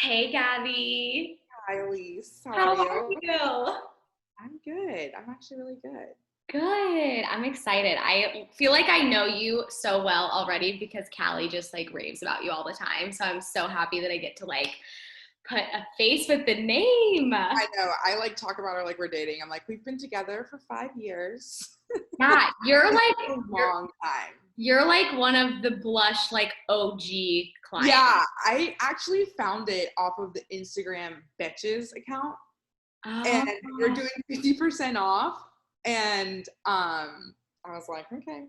Hey, Gabby. Hi, Elise. How How are are you? you? I'm good. I'm actually really good. Good. I'm excited. I feel like I know you so well already because Callie just like raves about you all the time. So I'm so happy that I get to like put a face with the name. I know. I like talk about her like we're dating. I'm like, we've been together for 5 years. Yeah, you're It's like a long time. you're like one of the blush like OG clients. Yeah, I actually found it off of the Instagram Betches account, and Oh, they're doing 50% off. And I was like, okay,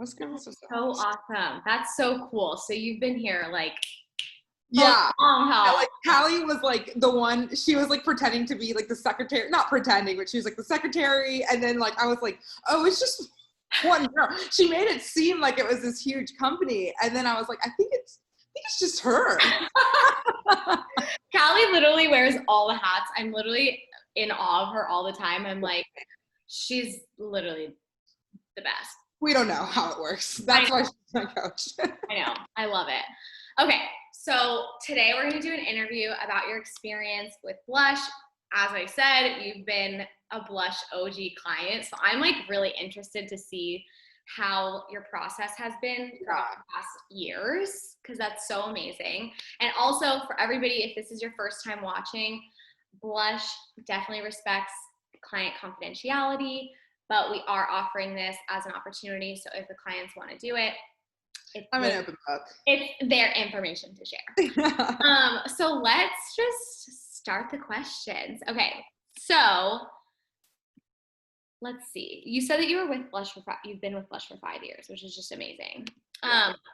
let's give this a so shot. awesome. That's so cool. So you've been here like for Yeah. a long Yeah, haul. like Callie was like the one, she was like pretending to be like the secretary, not pretending, but she was like the secretary. And then like I was like, oh, it's just one girl. She made it seem like it was this huge company. And then I was like, I think it's just her. Callie literally wears all the hats. I'm literally in awe of her all the time. I'm like, she's literally the best. We don't know how it works. I, That's why she's my coach. I know. I love it. Okay, so today we're going to do an interview about your experience with Blush. As I said, you've been a Blush OG client, so I'm like really interested to see how your process has been throughout Yeah. the past years because that's so amazing. And also for everybody, if this is your first time watching, Blush definitely respects client confidentiality, but we are offering this as an opportunity. So if the clients want to do it, it's I'm an open book. it's their information to share. So let's just start the questions. Okay, so let's see. You said that you were with Blush you've been with Blush for 5 years, which is just amazing.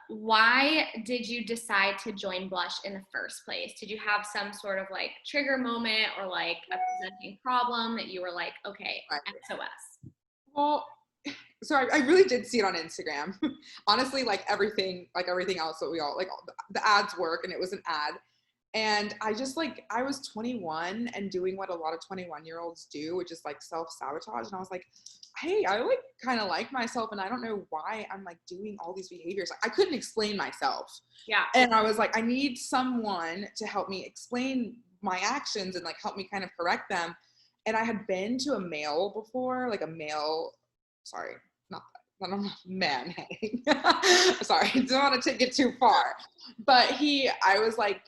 Why did you decide to join Blush in the first place? Did you have some sort of like trigger moment or like a presenting problem that you were like, okay, Right. SOS? Well, so I really did see it on Instagram. Honestly, like everything else that we all like, the ads work, and it was an ad. And I just like, I was 21 and doing what a lot of 21-year-olds do, which is like self-sabotage. And I was like, hey, I like kind of like myself, and I don't know why I'm like doing all these behaviors. Like, I couldn't explain myself. Yeah. And I was like, I need someone to help me explain my actions and like help me kind of correct them. And I had been to a male before, like a male, sorry, not that, not a man. Sorry, don't want to take it too far. But I was like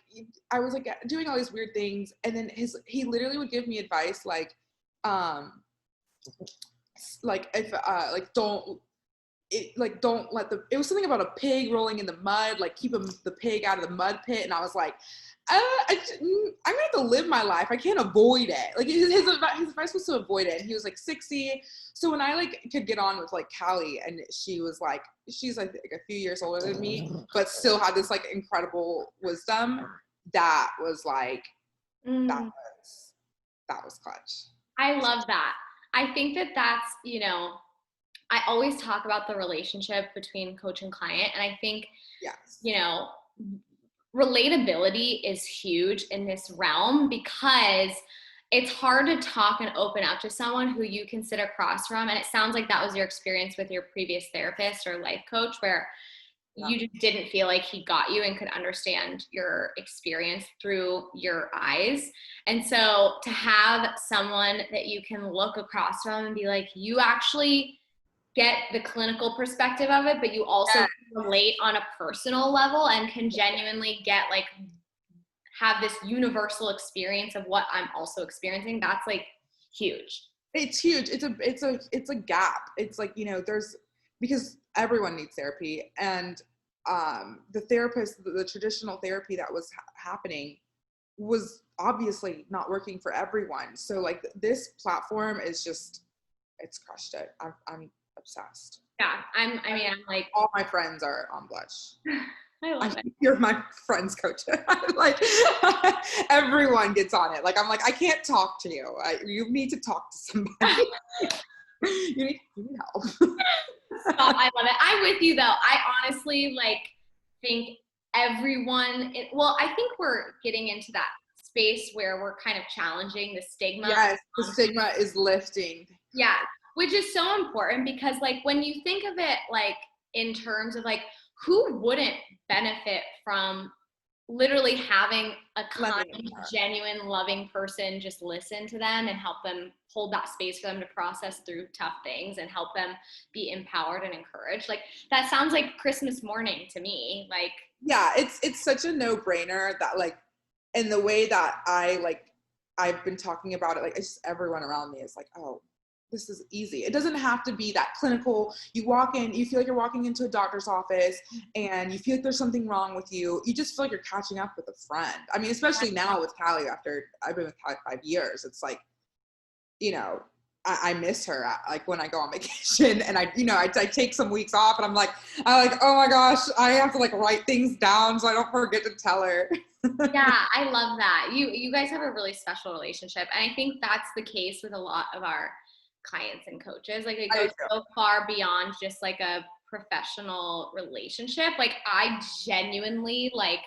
doing all these weird things, and then he literally would give me advice um, like if like don't let it was something about a pig rolling in the mud, like keep the pig out of the mud pit. And I was like, I'm gonna have to live my life. I can't avoid it. Like his advice was to avoid it. And he was like 60. So when I like could get on with like Callie, and she's like a few years older than me, but still had this like incredible wisdom, that was like, that Mm, was, that was clutch. I love that. I think that that's, I always talk about the relationship between coach and client. And I think, Yes. you know, relatability is huge in this realm because it's hard to talk and open up to someone who you can sit across from. And it sounds like that was your experience with your previous therapist or life coach, where Yeah. you just didn't feel like he got you and could understand your experience through your eyes. And so to have someone that you can look across from and be like, you actually get the clinical perspective of it, but you also relate on a personal level and can genuinely get like have this universal experience of what I'm also experiencing. That's like huge. It's huge. It's a gap. It's like, there's, because everyone needs therapy, and the traditional therapy that was happening was obviously not working for everyone. So like this platform is just, it's crushed it. I'm obsessed. Yeah, I'm like, All my friends are on Blush. I love it. You're my friend's coach. Like everyone gets on it. Like I'm like, I can't talk to you. You need to talk to somebody. you need help. Stop, I love it. I'm with you though. I honestly like think well, I think we're getting into that space where we're kind of challenging the stigma. Yes, the stigma is lifting. Yeah, which is so important because like when you think of it like in terms of like who wouldn't benefit from literally having a kind, Lending her. genuine, loving person just listen to them and help them hold that space for them to process through tough things and help them be empowered and encouraged. Like that sounds like Christmas morning to me. Like, Yeah, it's such a no-brainer that like, and the way that I've been talking about it, like it's just everyone around me is like, oh, this is easy. It doesn't have to be that clinical. You walk in, you feel like you're walking into a doctor's office and you feel like there's something wrong with you. You just feel like you're catching up with a friend. I mean, especially now with Callie, after I've been with Callie 5 years, it's like, you know, I miss her like when I go on vacation and I take some weeks off and I like, oh my gosh, I have to like write things down so I don't forget to tell her. yeah, I love that. You guys have a really special relationship. And I think that's the case with a lot of our clients and coaches. Like it I do goes too. so far beyond just like a professional relationship. Like I genuinely like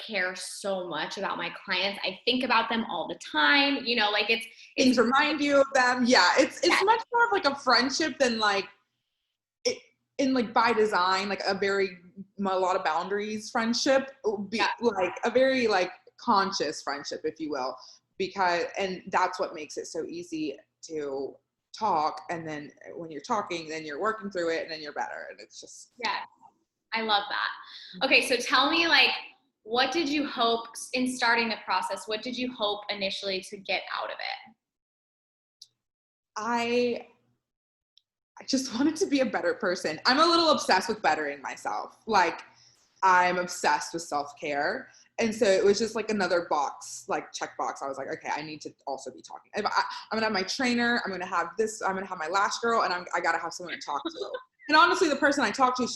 care so much about my clients. I think about them all the time. You know, like it's Things remind you of them. Yeah, yeah, it's much more of like a friendship than like it, in like by design, like a lot of boundaries friendship, be yeah, like a very like conscious friendship, if you will, and that's what makes it so easy to talk. And then when you're talking, then you're working through it, and then you're better. And it's just yeah. I love that. Okay, so tell me like what did you hope in starting the process? What did you hope initially to get out of it? I I just wanted to be a better person. I'm a little obsessed with bettering myself. Like I'm obsessed with self-care. And so it was just like another box, like check box. I was like, okay, I need to also be talking. I'm gonna have my trainer. I'm gonna have this. I'm gonna have my lash girl, and I gotta have someone to talk to. And honestly, the person I talk to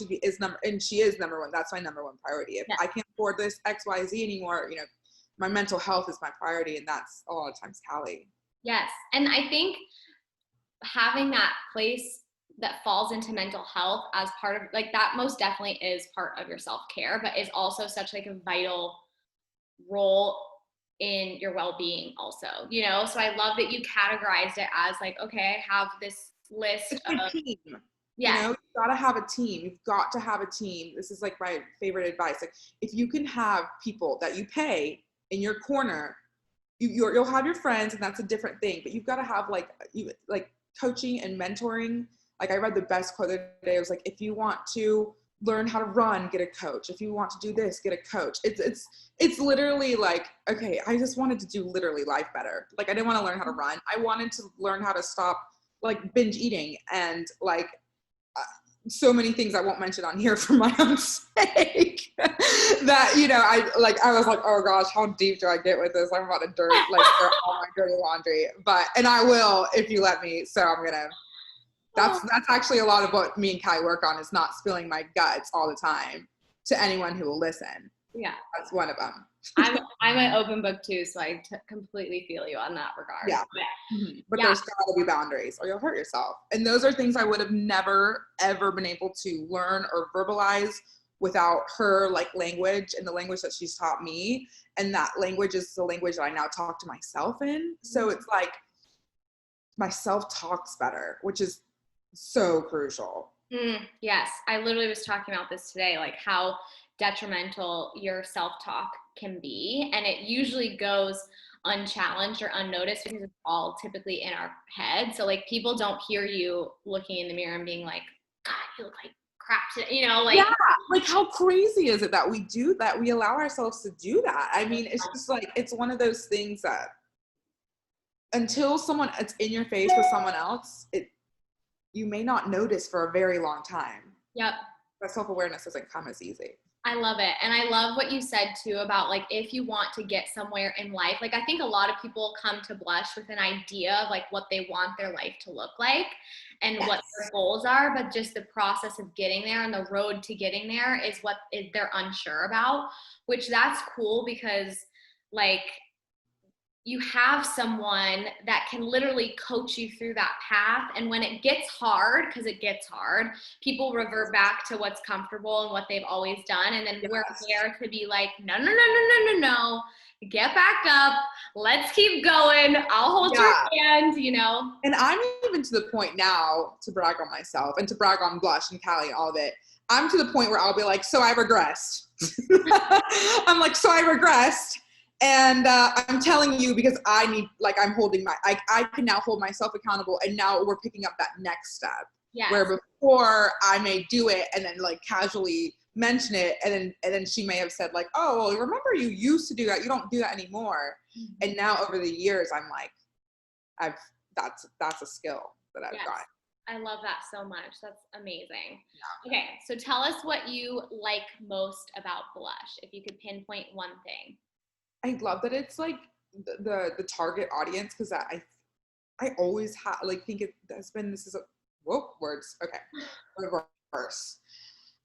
and she is number one. That's my number one priority. If Yeah. I can't afford this X, Y, Z anymore, my mental health is my priority, and that's a lot of times Callie. Yes. And I think having that place that falls into mental health as part of like that most definitely is part of your self-care, but is also such like a vital role in your well-being also, you know? So I love that you categorized it as like, okay, I have this list It's of, a team. yes, You've got to have a team. You've got to have a team. This is like my favorite advice. Like if you can have people that you pay in your corner, you'll have your friends, and that's a different thing. But you've got to have like coaching and mentoring. Like I read the best quote the other day. It was like, if you want to learn how to run, get a coach. If you want to do this, get a coach. It's literally like, okay, I just wanted to do literally life better. Like I didn't want to learn how to run. I wanted to learn how to stop like binge eating and like so many things I won't mention on here for my own sake that, I was like, oh gosh, how deep do I get with this? I'm about to air all my dirty laundry, and I will, if you let me. So that's actually a lot of what me and Kai work on, is not spilling my guts all the time to anyone who will listen. yeah. That's one of them. I'm an open book too, so I completely feel you on that regard. Yeah. But Yeah. there's gotta be boundaries or you'll hurt yourself. And those are things I would have never, ever been able to learn or verbalize without her like language and the language that she's taught me. And that language is the language that I now talk to myself in. So it's like my self-talk's better, which is so crucial. Yes, I literally was talking about this today, like how detrimental your self-talk can be. And it usually goes unchallenged or unnoticed because it's all typically in our head. So like people don't hear you looking in the mirror and being like, God, you look like crap today, like yeah, like how crazy is it that we do that? We allow ourselves to do that. I mean, it's just like, it's one of those things that until it's in your face with someone else, you may not notice for a very long time. Yep. That self-awareness doesn't come as easy. I love it. And I love what you said too about like, if you want to get somewhere in life, like I think a lot of people come to Blush with an idea of like what they want their life to look like and what their goals are, but just the process of getting there and the road to getting there is what they're unsure about, which that's cool because like you have someone that can literally coach you through that path. And when it gets hard, because it gets hard, people revert back to what's comfortable and what they've always done. And then we're there to be like, no, no, no, no, no, no, no. Get back up. Let's keep going. I'll hold your hand, And I'm even to the point now, to brag on myself and to brag on Blush and Callie and all of it. I'm to the point where I'll be like, so I regressed. I'm like, so I regressed. And I'm telling you because I need, like, I'm holding I can now hold myself accountable. And now we're picking up that next step. Yes. Where before I may do it and then like casually mention it. And then she may have said like, oh, well, remember you used to do that. You don't do that anymore. Mm-hmm. And now over the years, I'm like, that's a skill that I've got. I love that so much. That's amazing. Yeah. Okay, so tell us what you like most about blush, if you could pinpoint one thing. I love that it's like the target audience, because I always like think it has been, this is a words, okay, reverse.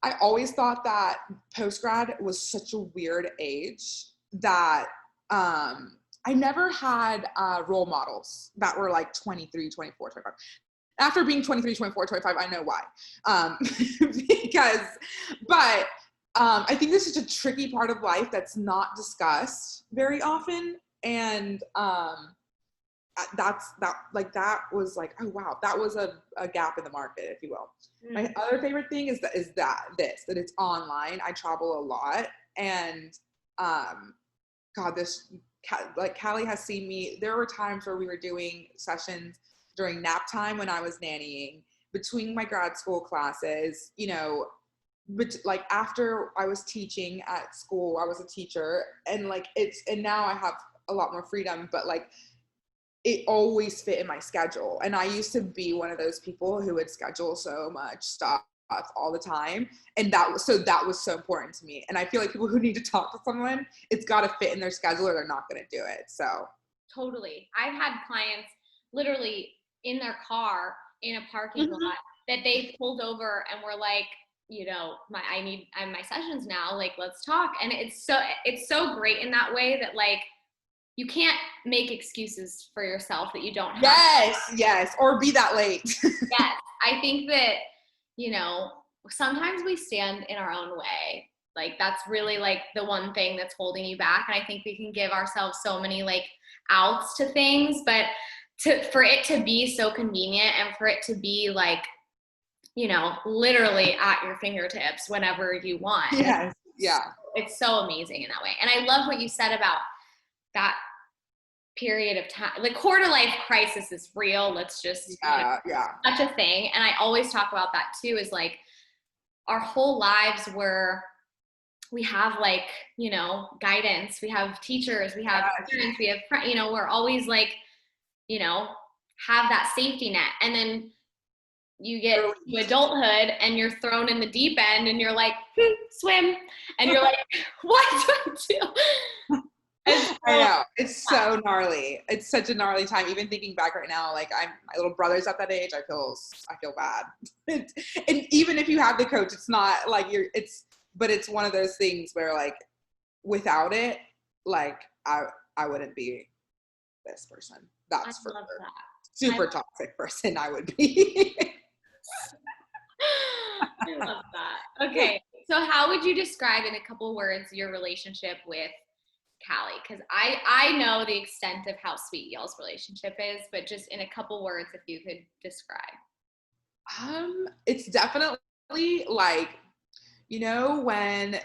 I always thought that post-grad was such a weird age that I never had role models that were like 23, 24, 25. After being 23, 24, 25, I know why. But I think this is a tricky part of life that's not discussed very often. And that was like, oh wow, that was a gap in the market, if you will. My other favorite thing is that it's online. I travel a lot, and like Callie has seen me. There were times where we were doing sessions during nap time when I was nannying, between my grad school classes, you know, but like after I was teaching at school, I was a teacher, and like and now I have a lot more freedom, but like it always fit in my schedule. And I used to be one of those people who would schedule so much stuff all the time. And that was so important to me. And I feel like people who need to talk to someone, it's got to fit in their schedule or they're not going to do it. So totally. I've had clients literally in their car in a parking lot that they pulled over and were like, you know, I'm my sessions now, like, let's talk. And it's so great in that way that like, you can't make excuses for yourself that you don't have. Yes. Or be that late. Yes. I think that, you know, sometimes we stand in our own way. Like that's really like the one thing that's holding you back. And I think we can give ourselves so many like outs to things, but for it to be so convenient and for it to be like, you know, literally at your fingertips whenever you want. Yes. Yeah. It's so amazing in that way. And I love what you said about that period of time. Like quarter life crisis is real. Let's just, such a thing. And I always talk about that too, is like our whole lives where we have like, you know, guidance, we have teachers, we have parents, we have, you know, we're always like, you know, have that safety net. And then you get to adulthood and you're thrown in the deep end and you're like, swim. And you're like, what do I do? I know. It's so gnarly. It's such a gnarly time. Even thinking back right now, like my little brother's at that age, I feel bad. And even if you have the coach, it's not like but it's one of those things where like without it, like I wouldn't be this person. That's for sure. That. Super toxic person I would be. I love that. Okay. So how would you describe in a couple words your relationship with Callie? Because I know the extent of how sweet y'all's relationship is, but just in a couple words, if you could describe. It's definitely like, you know, when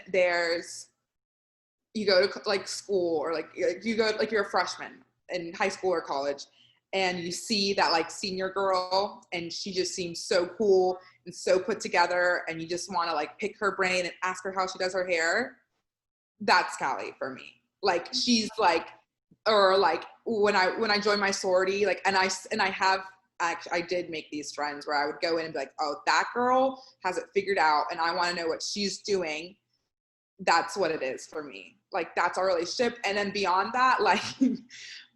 you go to like school or like you go, like you're a freshman in high school or college and you see that like senior girl and she just seems so cool and so put together and you just want to like pick her brain and ask her how she does her hair. That's Callie for me. Like she's like, or like when I joined my sorority, like, and I did make these friends where I would go in and be like, oh, that girl has it figured out and I want to know what she's doing. That's what it is for me. Like that's our relationship. And then beyond that, like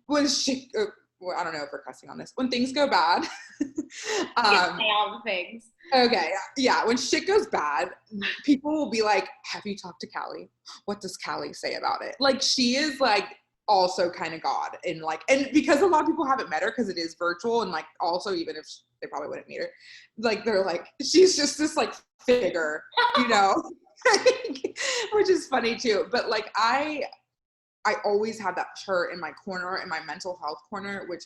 when I don't know if we're cussing on this, when things go bad. All the things. Okay. Yeah. When shit goes bad, people will be like, have you talked to Callie? What does Callie say about it? Like she is like also kind of God and like, and because a lot of people haven't met her because it is virtual and like also even if they probably wouldn't meet her, like they're like, she's just this like figure, you know, which is funny too. But like I always have that her in my corner, in my mental health corner, which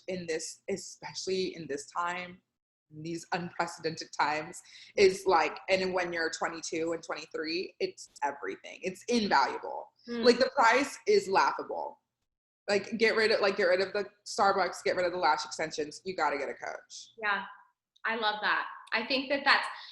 especially in this time, these unprecedented times is like, and when you're 22 and 23, it's everything. It's invaluable. Like the price is laughable. Like get rid of the Starbucks, get rid of the lash extensions. You got to get a coach. Yeah. I love that. I think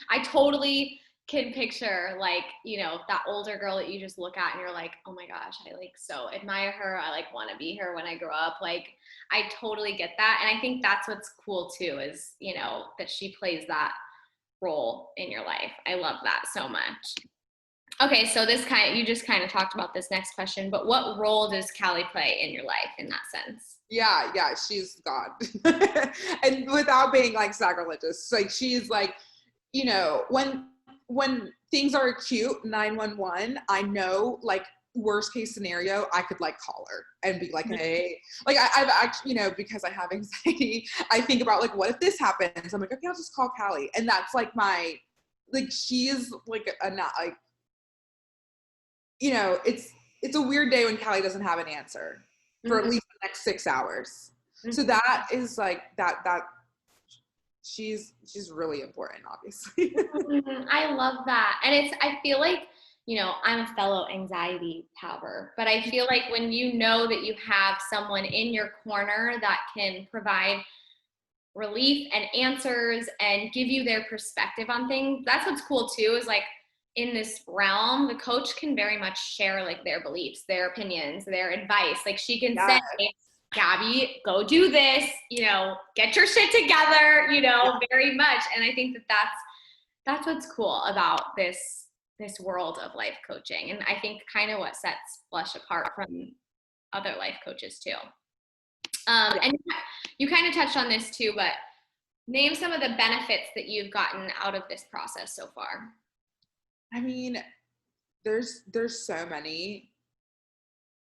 I totally can picture like, you know, that older girl that you just look at and you're like, oh my gosh, I like so admire her. I like want to be her when I grow up. Like I totally get that. And I think that's what's cool too, is, you know, that she plays that role in your life. I love that so much. Okay, so you just kind of talked about this next question, but what role does Callie play in your life in that sense? Yeah, she's God. And without being like sacrilegious, like she's like, you know, when things are acute, 911, I know like worst case scenario, I could like call her and be like, hey, like I've actually, you know, because I have anxiety, I think about like, what if this happens? I'm like, okay, I'll just call Callie. And that's like she is like not like, you know, it's a weird day when Callie doesn't have an answer for at least the next 6 hours. So that is like that she's really important, obviously. I love that. And I feel like, you know, I'm a fellow anxiety haver, but I feel like when you know that you have someone in your corner that can provide relief and answers and give you their perspective on things, that's what's cool too, is like in this realm, the coach can very much share like their beliefs, their opinions, their advice. Like she can say, Gaby, go do this, you know, get your shit together, you know, very much. And I think that's what's cool about this world of life coaching. And I think kind of what sets Blush apart from other life coaches too. And you kind of touched on this too, but name some of the benefits that you've gotten out of this process so far. I mean, there's so many.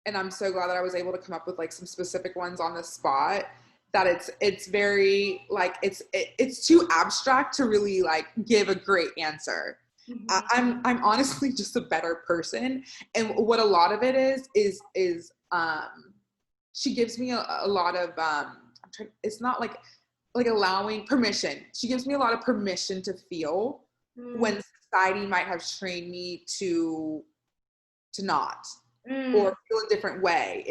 And I'm so glad that I was able to come up with like some specific ones on the spot, that it's very like it's too abstract to really like give a great answer. I'm honestly just a better person, and what a lot of it is she gives me a lot of it's not like allowing permission. She gives me a lot of permission to feel when society might have trained me to not. Or feel a different way.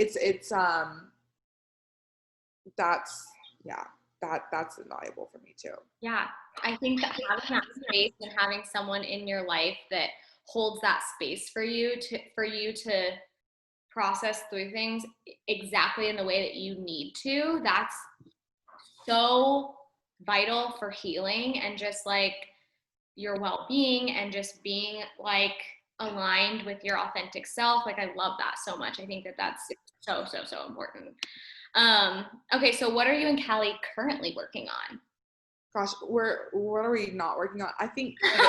That's invaluable for me too. Yeah, I think that having that space and having someone in your life that holds that space for you to process through things exactly in the way that you need to, that's so vital for healing and just like your well-being and just being like aligned with your authentic self. Like I love that so much. I think that's so important. Okay, so what are you and Callie currently working on? Gosh, what are we not working on? I think the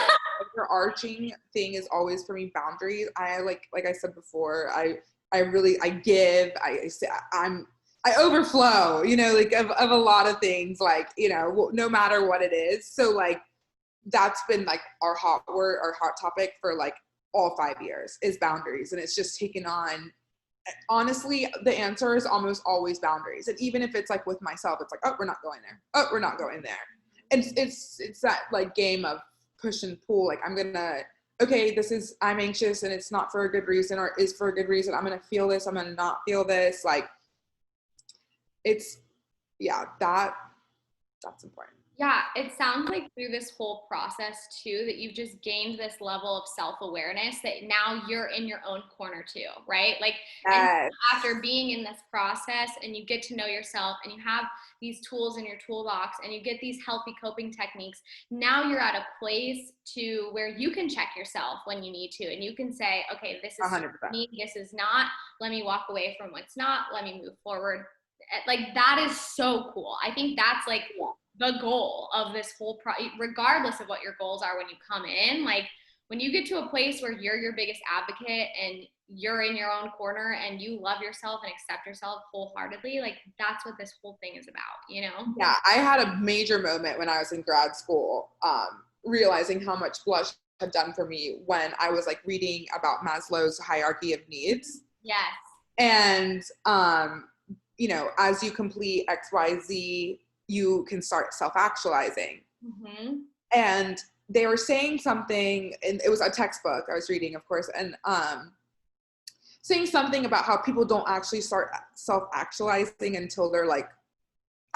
overarching thing is always for me boundaries. I like I said before, I give, I overflow, you know, like of a lot of things, like, you know, no matter what it is. So like that's been like our hot topic for like all 5 years is boundaries. And it's just taken on, honestly, the answer is almost always boundaries. And even if it's like with myself, it's like, oh, we're not going there. Oh, we're not going there. And it's that like game of push and pull. Like okay, I'm anxious and it's not for a good reason, or is for a good reason. I'm going to feel this. I'm going to not feel this. Like that's important. Yeah, it sounds like through this whole process too, that you've just gained this level of self-awareness that now you're in your own corner too, right? Like, and after being in this process and you get to know yourself and you have these tools in your toolbox and you get these healthy coping techniques, now you're at a place to where you can check yourself when you need to, and you can say, okay, this is 100%. me, this is not, let me walk away from what's not, let me move forward. Like that is so cool. I think that's like the goal of this whole regardless of what your goals are when you come in, like when you get to a place where you're your biggest advocate and you're in your own corner and you love yourself and accept yourself wholeheartedly, like that's what this whole thing is about, you know? Yeah, I had a major moment when I was in grad school, realizing how much Blush had done for me when I was like reading about Maslow's hierarchy of needs. Yes. And, you know, as you complete X, Y, Z, you can start self-actualizing. Mm-hmm. And they were saying something, and it was a textbook I was reading, of course, and saying something about how people don't actually start self-actualizing until they're like,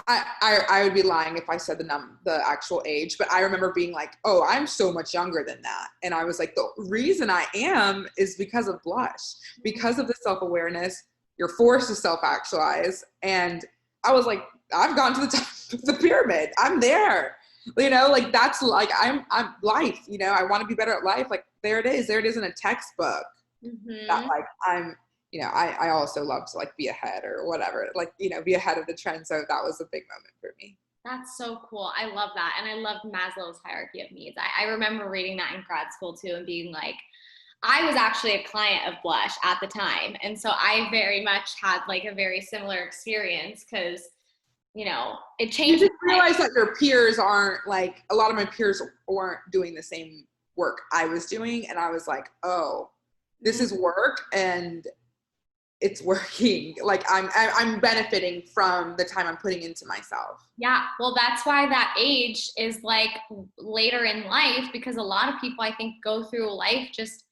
I would be lying if I said the actual age, but I remember being like, oh, I'm so much younger than that. And I was like, the reason I am is because of blush, because of the self-awareness. You're forced to self-actualize. And I was like, I've gone to the top of the pyramid. I'm there. You know, like that's like I'm life, you know, I want to be better at life. Like there it is. There it is in a textbook. That Mm-hmm. like I'm, you know, I also love to like be ahead or whatever, like, you know, be ahead of the trend. So that was a big moment for me. That's so cool. I love that. And I love Maslow's hierarchy of needs. I remember reading that in grad school too and being like, I was actually a client of Blush at the time. And so I very much had like a very similar experience because, you know, it You changed just my life. realize that your peers aren't like, a lot of my peers weren't doing the same work I was doing. And I was like, oh, this is work and it's working. Like I'm benefiting from the time I'm putting into myself. Yeah, well, that's why that age is like later in life because a lot of people, I think, go through life just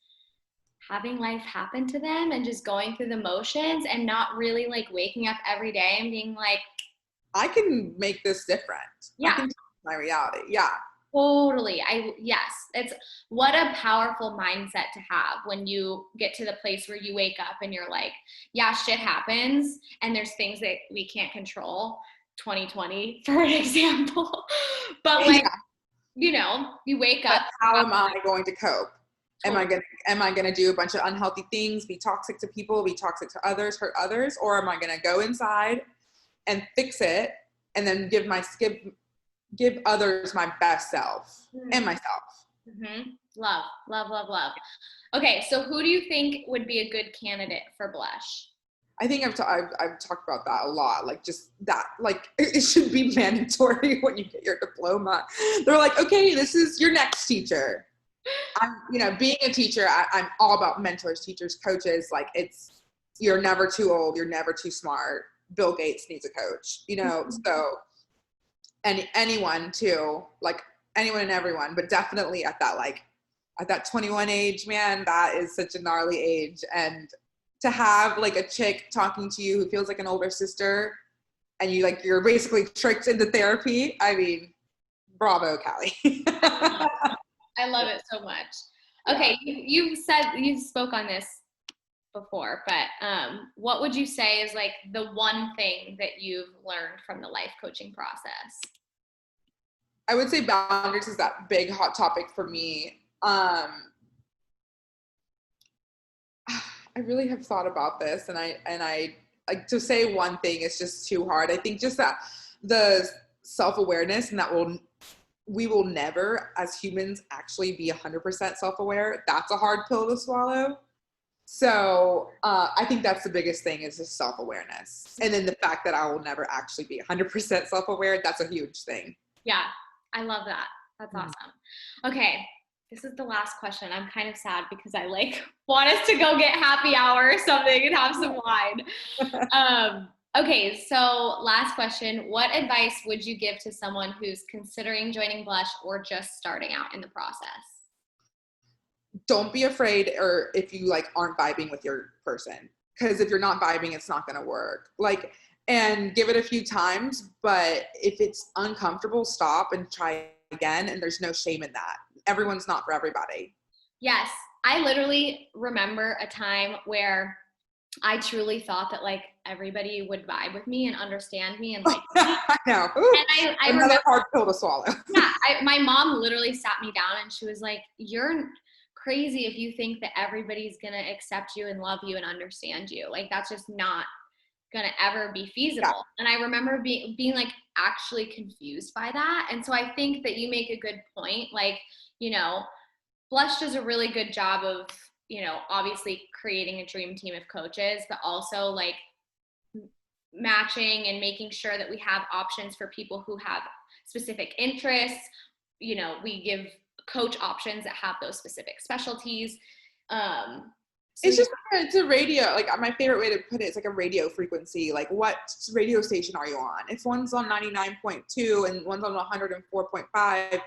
having life happen to them and just going through the motions and not really like waking up every day and being like, I can make this different. I yeah, can change my reality. Yeah. totally. Yes, it's what a powerful mindset to have when you get to the place where you wake up and you're like, yeah, shit happens and there's things that we can't control. 2020, for an example. But like, Yeah. you know, you wake But up. how am I going to cope? Totally. Am I gonna do a bunch of unhealthy things, be toxic to people, be toxic to others, hurt others, or am I gonna go inside and fix it and then give others my best self and myself? Mm-hmm. Love, love, love, love. Okay, so who do you think would be a good candidate for Blush? I think I've talked about that a lot. Like just that, like it should be mandatory when you get your diploma. They're like, okay, this is your next teacher. I'm, you know, being a teacher, I'm all about mentors, teachers, coaches. Like you're never too old, you're never too smart. Bill Gates needs a coach, you know. So anyone too, like anyone and everyone, but definitely at that 21 age, man, that is such a gnarly age. And to have like a chick talking to you who feels like an older sister and you're basically tricked into therapy. I mean, bravo, Callie. I love it so much. Yeah. Okay, you said you spoke on this before, but what would you say is like the one thing that you've learned from the life coaching process? I would say boundaries is that big hot topic for me. I really have thought about this, and I like to say one thing is just too hard. I think just that the self-awareness and that we will never as humans actually be 100% self-aware. That's a hard pill to swallow. So I think that's the biggest thing is just self-awareness. And then the fact that I will never actually be 100% self-aware, that's a huge thing. Yeah, I love that. That's Mhm. awesome. Okay, this is the last question. I'm kind of sad because I like want us to go get happy hour or something and have some wine. Okay, so last question. What advice would you give to someone who's considering joining Blush or just starting out in the process? Don't be afraid or if you like aren't vibing with your person. Because if you're not vibing, it's not gonna work. Like, and give it a few times, but if it's uncomfortable, stop and try again. And there's no shame in that. Everyone's not for everybody. Yes, I literally remember a time where I truly thought that like everybody would vibe with me and understand me and like me. I know. Ooh, And I another remember, hard pill to swallow. yeah, my mom literally sat me down and she was like, "You're crazy if you think that everybody's gonna accept you and love you and understand you. Like that's just not gonna ever be Yeah. feasible." And I remember being like actually confused by that. And so I think that you make a good point. Like, you know, Blush does a really good job of, you know, obviously creating a dream team of coaches, but also like matching and making sure that we have options for people who have specific interests. You know, we give coach options that have those specific specialties. Um, So It's yeah. just like it's a radio. Like my favorite way to put it is like a radio frequency. Like what radio station are you on? If one's on 99.2 and one's on 104.5,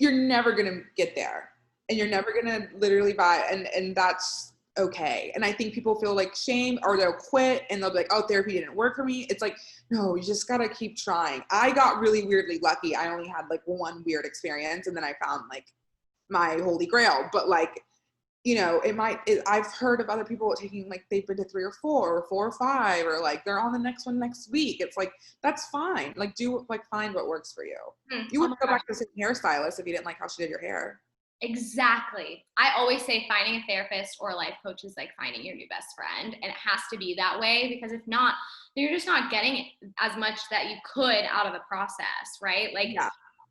you're never gonna get there, and you're never gonna literally buy. And that's okay. And I think people feel like shame, or they'll quit and they'll be like, "Oh, therapy didn't work for me." It's like, no, you just gotta keep trying. I got really weirdly lucky. I only had like one weird experience, and then I found like my holy grail. But like, you know, I've heard of other people taking, like, they've been to 3 or 4 or 5, or like they're on the next one next week. It's like, that's fine. Like, find what works for you. You Oh wouldn't my go gosh. back to the same hairstylist if you didn't like how she did your hair. Exactly. I always say finding a therapist or a life coach is like finding your new best friend. And it has to be that way, because if not, you're just not getting as much that you could out of the process, right? Like Yeah.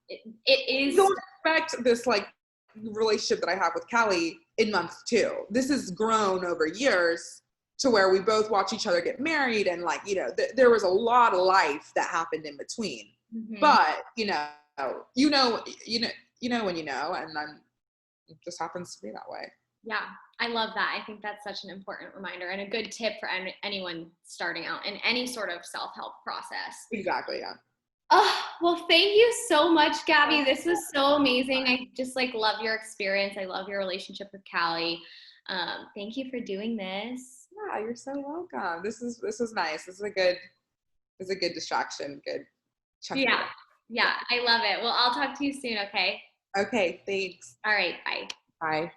it is. Don't expect this like relationship that I have with Callie in month 2. This has grown over years to where we both watch each other get married, and like, you know, there was a lot of life that happened in between. Mhm. But when you know, and then it just happens to be that way. Yeah, I love that. I think that's such an important reminder and a good tip for anyone starting out in any sort of self-help process. Exactly. Yeah. Oh, well, thank you so much, Gabby. This was so amazing. I just like love your experience. I love your relationship with Callie. Thank you for doing this. Yeah, you're so welcome. This is nice. This is a good distraction. Good check in. Yeah, yeah, I love it. Well, I'll talk to you soon, okay? Okay, thanks. All right, bye. Bye.